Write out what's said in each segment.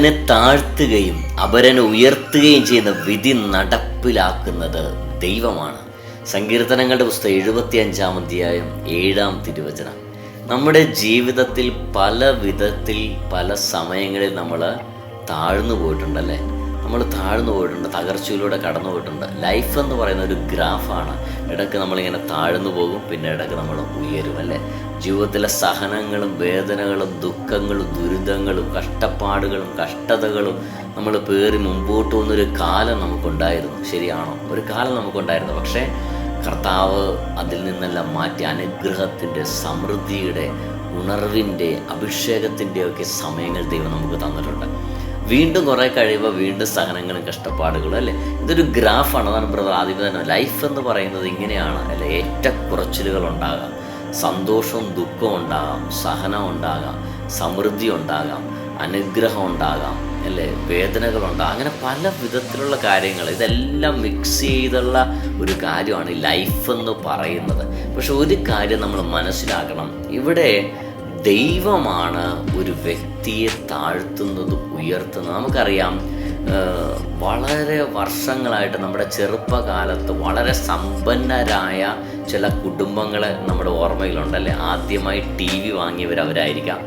ഒരുവനെ താഴ്ത്തുകയും അപരനെ ഉയർത്തുകയും ചെയ്യുന്ന വിധി നടപ്പിലാക്കുന്നത് ദൈവമാണ്. സങ്കീർത്തനങ്ങളുടെ പുസ്തകം 75-ാം അധ്യായം 7-ാം തിരുവചനം. നമ്മുടെ ജീവിതത്തിൽ പല വിധത്തിൽ പല സമയങ്ങളിൽ നമ്മൾ താഴ്ന്നു പോയിട്ടുണ്ടല്ലേ. നമ്മൾ താഴ്ന്നു പോയിട്ടുണ്ട്, തകർച്ചയിലൂടെ കടന്നു പോയിട്ടുണ്ട്. ലൈഫ് എന്ന് പറയുന്ന ഒരു ഗ്രാഫാണ്. ഇടയ്ക്ക് നമ്മളിങ്ങനെ താഴ്ന്നു പോകും, പിന്നെ ഇടയ്ക്ക് നമ്മൾ ഉയരും അല്ലേ. ജീവിതത്തിലെ സഹനങ്ങളും വേദനകളും ദുഃഖങ്ങളും ദുരിതങ്ങളും കഷ്ടപ്പാടുകളും കഷ്ടതകളും നമ്മൾ പേറി മുമ്പോട്ട് പോകുന്നൊരു കാലം നമുക്കുണ്ടായിരുന്നു. ശരിയാണോ? ഒരു കാലം നമുക്കുണ്ടായിരുന്നു. പക്ഷേ കർത്താവ് അതിൽ നിന്നെല്ലാം മാറ്റി അനുഗ്രഹത്തിൻ്റെ, സമൃദ്ധിയുടെ, ഉണർവിൻ്റെ, അഭിഷേകത്തിൻ്റെ ഒക്കെ സമയങ്ങൾ ദൈവം നമുക്ക് തന്നിട്ടുണ്ട്. വീണ്ടും കുറേ കഴിയുമ്പോൾ വീണ്ടും സഹനങ്ങളും കഷ്ടപ്പാടുകളും അല്ലേ. ഇതൊരു ഗ്രാഫാണ്. അതാണ് ബ്രദർ ആദ്യം തന്നെ ലൈഫ് എന്ന് പറയുന്നത് ഇങ്ങനെയാണ് അല്ലേ. ഏറ്റക്കുറച്ചിലുകൾ ഉണ്ടാകാം, സന്തോഷവും ദുഃഖവും ഉണ്ടാകാം, സഹനം ഉണ്ടാകാം, സമൃദ്ധി ഉണ്ടാകാം, അനുഗ്രഹം ഉണ്ടാകാം അല്ലേ, വേദനകളുണ്ടാകാം. അങ്ങനെ പല വിധത്തിലുള്ള കാര്യങ്ങൾ, ഇതെല്ലാം മിക്സ് ചെയ്തുള്ള ഒരു കാര്യമാണ് ഈ ലൈഫ് എന്ന് പറയുന്നത്. പക്ഷെ ഒരു കാര്യം നമ്മൾ മനസ്സിലാക്കണം, ഇവിടെ ദൈവമാണ് ഒരു വ്യക്തിയെ താഴ്ത്തുന്നതും ഉയർത്തുന്നതും. നമുക്കറിയാം, വളരെ വർഷങ്ങളായിട്ട് നമ്മുടെ ചെറുപ്പകാലത്ത് വളരെ സമ്പന്നരായ ചില കുടുംബങ്ങൾ നമ്മുടെ ഓർമ്മയിലുണ്ടല്ലേ. ആദ്യമായി TV വാങ്ങിയവർ അവരായിരിക്കാം,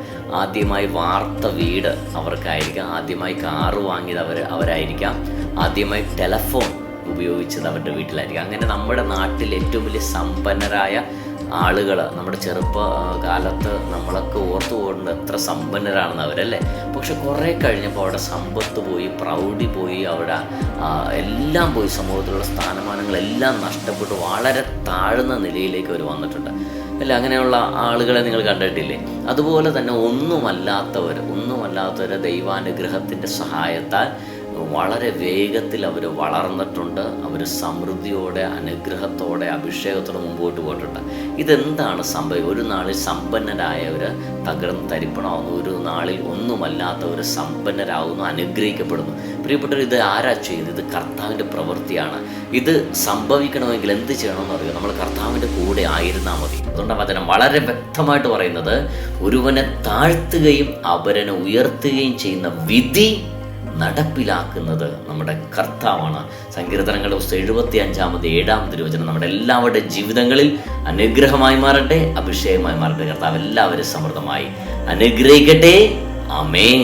ആദ്യമായി വാർത്ത വീട് അവർക്കായിരിക്കാം, ആദ്യമായി കാറ് വാങ്ങിയത് അവരായിരിക്കാം, ആദ്യമായി ടെലഫോൺ ഉപയോഗിച്ചത് അവരുടെ വീട്ടിലായിരിക്കാം. അങ്ങനെ നമ്മുടെ നാട്ടിൽ ഏറ്റവും വലിയ സമ്പന്നരായ ആളുകൾ നമ്മുടെ ചെറുപ്പകാലത്ത് നമ്മളൊക്കെ ഓർത്തു പോകുന്നത് എത്ര സമ്പന്നരാണെന്ന് അവരല്ലേ. പക്ഷെ കുറേ കഴിഞ്ഞപ്പോൾ അവിടെ സമ്പത്ത് പോയി, പ്രൗഢി പോയി, അവിടെ എല്ലാം പോയി, സമൂഹത്തിലുള്ള സ്ഥാനമാനങ്ങളെല്ലാം നഷ്ടപ്പെട്ട് വളരെ താഴ്ന്ന നിലയിലേക്ക് അവർ വന്നിട്ടുണ്ട് അല്ലേ. അങ്ങനെയുള്ള ആളുകളെ നിങ്ങൾ കണ്ടിട്ടില്ലേ? അതുപോലെ തന്നെ ഒന്നുമല്ലാത്തവർ ദൈവാനുഗ്രഹത്തിൻ്റെ സഹായത്താൽ വളരെ വേഗത്തിൽ അവർ വളർന്നിട്ടുണ്ട്. അവർ സമൃദ്ധിയോടെ, അനുഗ്രഹത്തോടെ, അഭിഷേകത്തോടെ മുമ്പോട്ട് പോയിട്ടുണ്ട്. ഇതെന്താണ് സംഭവം? ഒരു നാളിൽ സമ്പന്നരായവർ തകർന്ന് തരിപ്പണമാകുന്നു, ഒരു നാളിൽ ഒന്നുമല്ലാത്തവർ സമ്പന്നരാകുന്നു, അനുഗ്രഹിക്കപ്പെടുന്നു. പ്രിയപ്പെട്ടവർ, ഇത് ആരാ ചെയ്യുന്നത്? ഇത് കർത്താവിൻ്റെ പ്രവൃത്തിയാണ്. ഇത് സംഭവിക്കണമെങ്കിൽ എന്ത് ചെയ്യണമെന്ന് അറിയാം? നമ്മൾ കർത്താവിൻ്റെ കൂടെ ആയിരുന്നാൽ മതി. അതുകൊണ്ടാണ് വചനം വളരെ വ്യക്തമായിട്ട് പറയുന്നത്, ഒരുവനെ താഴ്ത്തുകയും അപരനെ ഉയർത്തുകയും ചെയ്യുന്ന വിധി നടപ്പിലാക്കുന്നത് നമ്മുടെ കർത്താവാണ്. സങ്കീർത്തനങ്ങളുടെ പുസ്തകം 75-ാം 7-ാം തിരുവചനം നമ്മുടെ എല്ലാവരുടെ ജീവിതങ്ങളിൽ അനുഗ്രഹമായി മാറട്ടെ, അഭിഷേകമായി മാറട്ടെ. കർത്താവ് എല്ലാവരും സമൃദ്ധമായി അനുഗ്രഹിക്കട്ടെ. ആമേൻ.